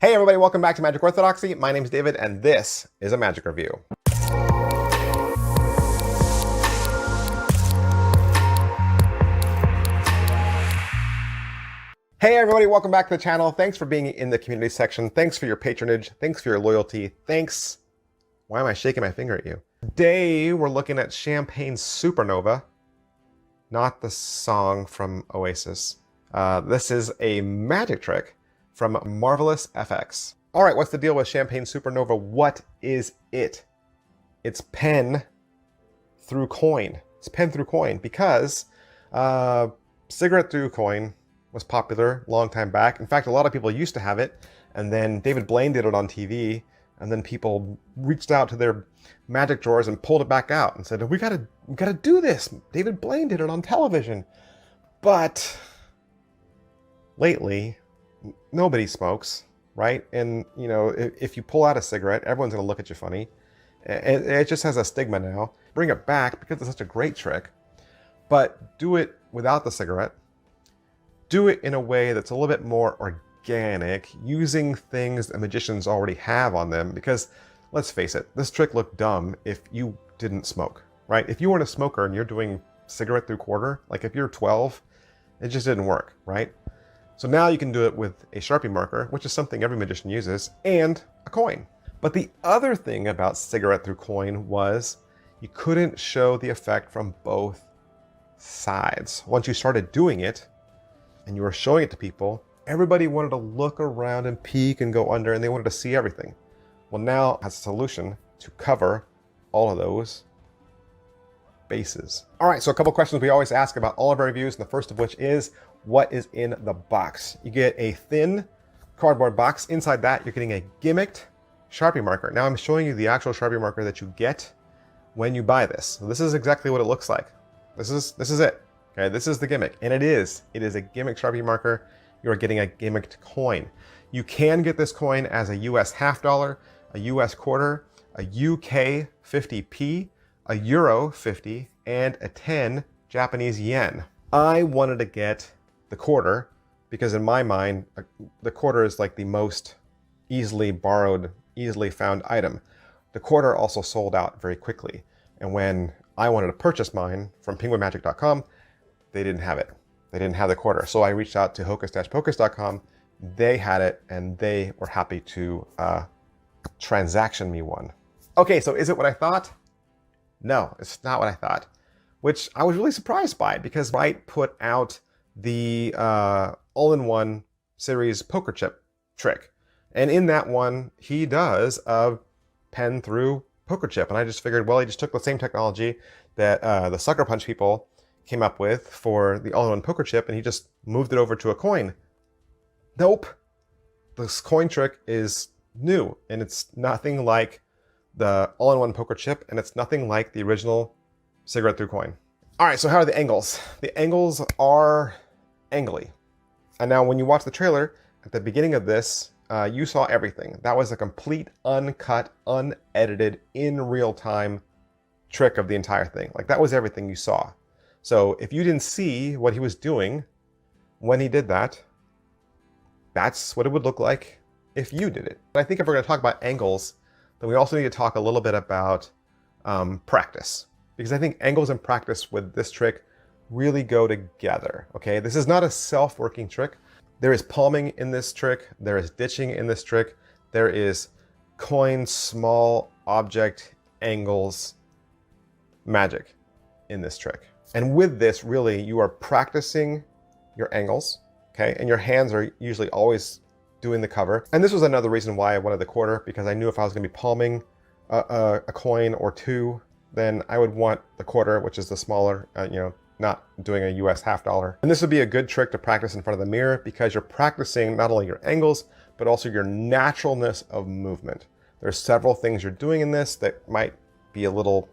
Hey everybody, welcome back to Magic Orthodoxy. My name is David and this is a Magic Review. Hey everybody, welcome back to the channel. Thanks for being in the community section. Thanks for your patronage. Thanks for your loyalty. Thanks. Why am I shaking my finger at you? Today we're looking at Champagne Supernova, not the song from Oasis. This is a magic trick from Marvelous FX. All right, what's the deal with Champagne Supernova? What is it? It's pen through coin. It's pen through coin because cigarette through coin was popular a long time back. In fact, a lot of people used to have it, and then David Blaine did it on TV, and then people reached out to their magic drawers and pulled it back out and said, we gotta do this. David Blaine did it on television. But lately, nobody smokes, right? And you know, if you pull out a cigarette, everyone's gonna look at you funny. It just has a stigma now. Bring it back because it's such a great trick, but do it without the cigarette. Do it in a way that's a little bit more organic, using things that magicians already have on them, because let's face it, this trick looked dumb if you didn't smoke, right? If you weren't a smoker and you're doing cigarette through quarter, like if you're 12, it just didn't work, right? So now you can do it with a Sharpie marker, which is something every magician uses, and a coin. But the other thing about cigarette through coin was you couldn't show the effect from both sides. Once you started doing it and you were showing it to people, everybody wanted to look around and peek and go under, and they wanted to see everything. Well, now it has a solution to cover all of those bases. All right, so a couple questions we always ask about all of our reviews, and the first of which is, what is in the box? You get a thin cardboard box. Inside that, you're getting a gimmicked Sharpie marker. Now I'm showing you the actual Sharpie marker that you get when you buy this. So this is exactly what it looks like. This is it. Okay, this is the gimmick, and it is a gimmick Sharpie marker. You are getting a gimmicked coin. You can get this coin as a US half dollar, a US quarter, a UK 50p, a Euro 50, and a 10 Japanese yen. I wanted to get the quarter because in my mind, the quarter is like the most easily borrowed, easily found item. The quarter also sold out very quickly. And when I wanted to purchase mine from penguinmagic.com, they didn't have it. They didn't have the quarter. So I reached out to hocus-pocus.com. They had it, and they were happy to transaction me one. Okay, so is it what I thought? No, it's not what I thought, which I was really surprised by because Wright put out the all-in-one series poker chip trick. And in that one, he does a pen through poker chip. And I just figured, well, he just took the same technology that the Sucker Punch people came up with for the all-in-one poker chip, and he just moved it over to a coin. Nope. This coin trick is new, and it's nothing like the all-in-one poker chip, and it's nothing like the original cigarette through coin. All right, so how are the angles? The angles are angly. And now when you watch the trailer, at the beginning of this, you saw everything. That was a complete, uncut, unedited, in real time trick of the entire thing. Like that was everything you saw. So if you didn't see what he was doing when he did that, that's what it would look like if you did it. But I think if we're going to talk about angles, then we also need to talk a little bit about practice. Because I think angles and practice with this trick really go together, okay? This is not a self-working trick. There is palming in this trick. There is ditching in this trick. There is coin, small object, angles, magic in this trick. And with this, really, you are practicing your angles, okay? And your hands are usually always doing the cover. And this was another reason why I wanted the quarter, because I knew if I was gonna be palming a coin or two, then I would want the quarter, which is the smaller, not doing a US half dollar. And this would be a good trick to practice in front of the mirror because you're practicing not only your angles, but also your naturalness of movement. There's several things you're doing in this that might be a little,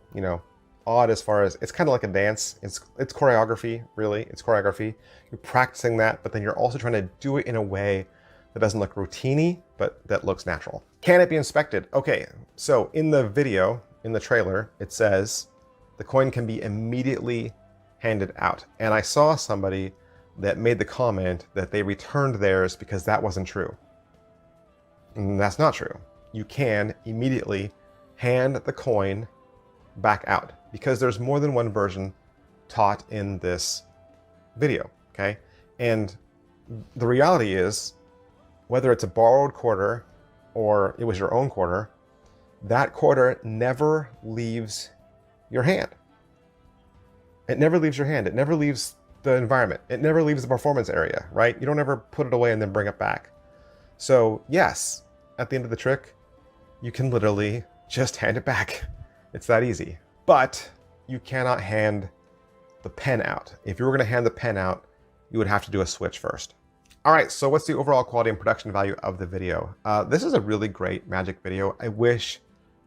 odd as far as, it's kind of like a dance. It's choreography, really. It's choreography. You're practicing that, but then you're also trying to do it in a way that doesn't look routine-y, but that looks natural. Can it be inspected? Okay, so in the video, in the trailer, it says the coin can be immediately handed out. And I saw somebody that made the comment that they returned theirs because that wasn't true. And that's not true. You can immediately hand the coin back out because there's more than one version taught in this video, okay? And the reality is, whether it's a borrowed quarter or it was your own quarter, that quarter never leaves your hand. It never leaves your hand. It never leaves the environment. It never leaves the performance area, right? You don't ever put it away and then bring it back. So yes, at the end of the trick, you can literally just hand it back. It's that easy. But you cannot hand the pen out. If you were going to hand the pen out, you would have to do a switch first. All right, so what's the overall quality and production value of the video? This is a really great magic video. I wish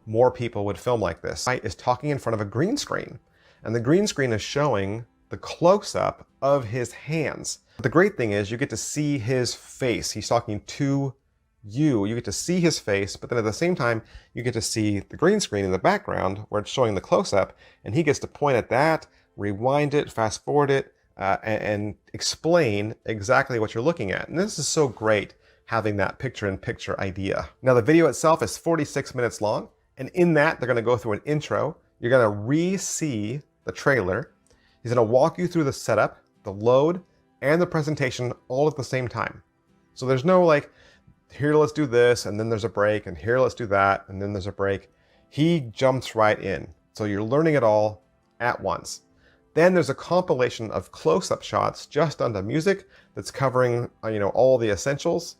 more people would film like this. Wright is talking in front of a green screen, and the green screen is showing the close-up of his hands. But the great thing is you get to see his face. He's talking to you. You get to see his face, but then at the same time, you get to see the green screen in the background where it's showing the close-up, and he gets to point at that, rewind it, fast forward it, and explain exactly what you're looking at. And this is so great having that picture-in-picture idea. Now the video itself is 46 minutes long, and in that they're going to go through an intro. You're going to re-see the trailer. He's going to walk you through the setup, the load, and the presentation all at the same time. So there's no like, here let's do this, and then there's a break, and here let's do that, and then there's a break. He jumps right in. So you're learning it all at once. Then there's a compilation of close-up shots just on the music that's covering, all the essentials.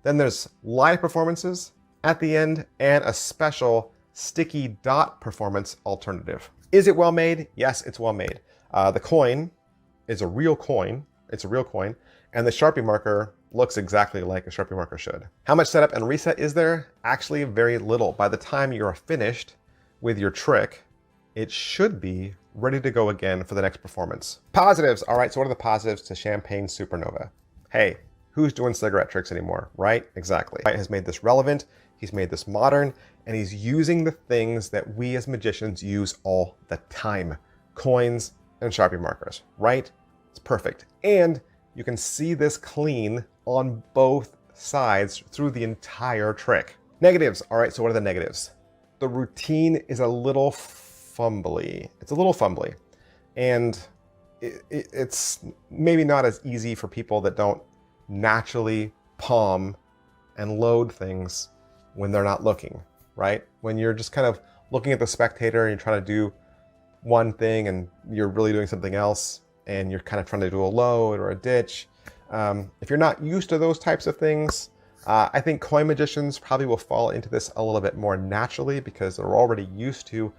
Then there's live performances at the end and a special sticky dot performance alternative. Is it well made? Yes, it's well made. The coin is a real coin. It's a real coin. And the Sharpie marker looks exactly like a Sharpie marker should. How much setup and reset is there? Actually, very little. By the time you're finished with your trick, it should be ready to go again for the next performance. Positives. All right, so what are the positives to Champagne Supernova? Hey, who's doing cigarette tricks anymore, right? Exactly. Wright has made this relevant, he's made this modern, and he's using the things that we as magicians use all the time. Coins and Sharpie markers, right? It's perfect. And you can see this clean on both sides through the entire trick. Negatives. All right, so what are the negatives? The routine is a little fumbly. It's a little fumbly. And it's maybe not as easy for people that don't naturally palm and load things when they're not looking, right? When you're just kind of looking at the spectator and you're trying to do one thing and you're really doing something else and you're kind of trying to do a load or a ditch. If you're not used to those types of things, I think coin magicians probably will fall into this a little bit more naturally because they're already used to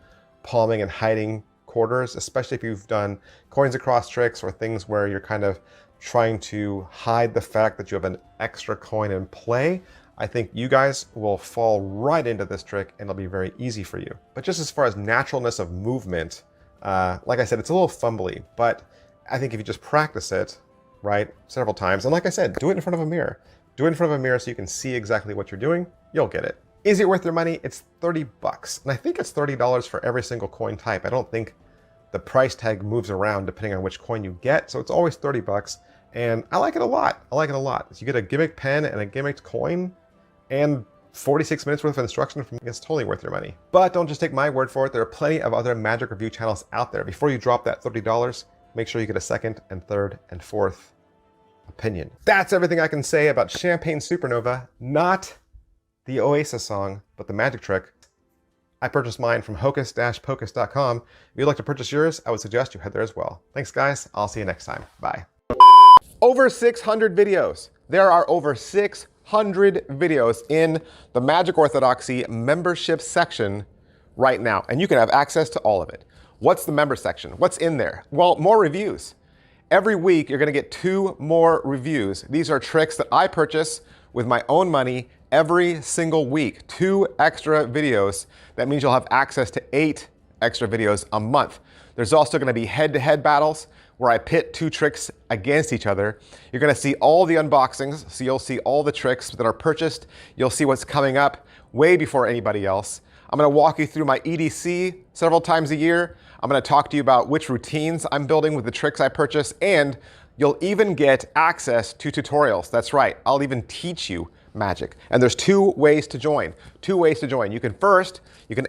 palming and hiding quarters, especially if you've done coins across tricks or things where you're kind of trying to hide the fact that you have an extra coin in play. I think you guys will fall right into this trick and it'll be very easy for you. But just as far as naturalness of movement, like I said, it's a little fumbly, but I think if you just practice it, right, several times, and like I said, do it in front of a mirror. Do it in front of a mirror so you can see exactly what you're doing. You'll get it. Is it worth your money? It's 30 bucks. And I think it's $30 for every single coin type. I don't think the price tag moves around depending on which coin you get. So it's always 30 bucks. And I like it a lot. I like it a lot. So you get a gimmick pen and a gimmicked coin and 46 minutes worth of instruction from it's totally worth your money. But don't just take my word for it. There are plenty of other magic review channels out there. Before you drop that $30, make sure you get a second and third and fourth opinion. That's everything I can say about Champagne Supernova, not the Oasis song, but the magic trick. I purchased mine from hocus-pocus.com. If you'd like to purchase yours, I would suggest you head there as well. Thanks guys, I'll see you next time. Bye. Over 600 videos. There are over 600 videos in the Magic Orthodoxy membership section right now, and you can have access to all of it. What's the member section? What's in there? Well, more reviews. Every week, you're gonna get 2 more reviews. These are tricks that I purchase with my own money every single week. 2 extra videos. That means you'll have access to 8 extra videos a month. There's also gonna be head-to-head battles where I pit 2 tricks against each other. You're gonna see all the unboxings, so you'll see all the tricks that are purchased. You'll see what's coming up way before anybody else. I'm gonna walk you through my EDC several times a year. I'm gonna talk to you about which routines I'm building with the tricks I purchase, and you'll even get access to tutorials. That's right, I'll even teach you magic. And there's two ways to join. Two ways to join. You can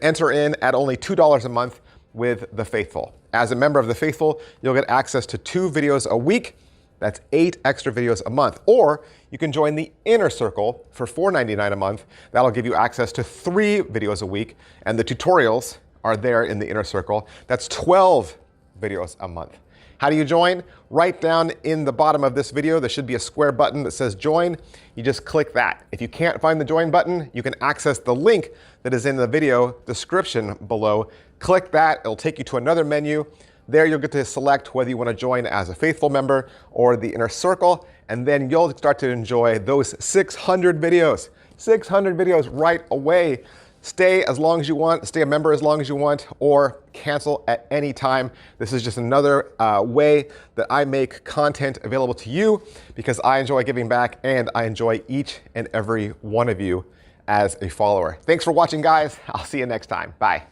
enter in at only $2 a month with the Faithful. As a member of the Faithful, you'll get access to 2 videos a week. That's 8 extra videos a month. Or you can join the Inner Circle for $4.99 a month. That'll give you access to 3 videos a week. And the tutorials are there in the Inner Circle. That's 12 videos a month. How do you join? Right down in the bottom of this video, there should be a square button that says join. You just click that. If you can't find the join button, you can access the link that is in the video description below. Click that, it'll take you to another menu. There you'll get to select whether you want to join as a Faithful member or the Inner Circle, and then you'll start to enjoy those 600 videos. 600 videos right away. Stay as long as you want, stay a member as long as you want, or cancel at any time. This is just another way that I make content available to you because I enjoy giving back and I enjoy each and every one of you as a follower. Thanks for watching, guys. I'll see you next time. Bye.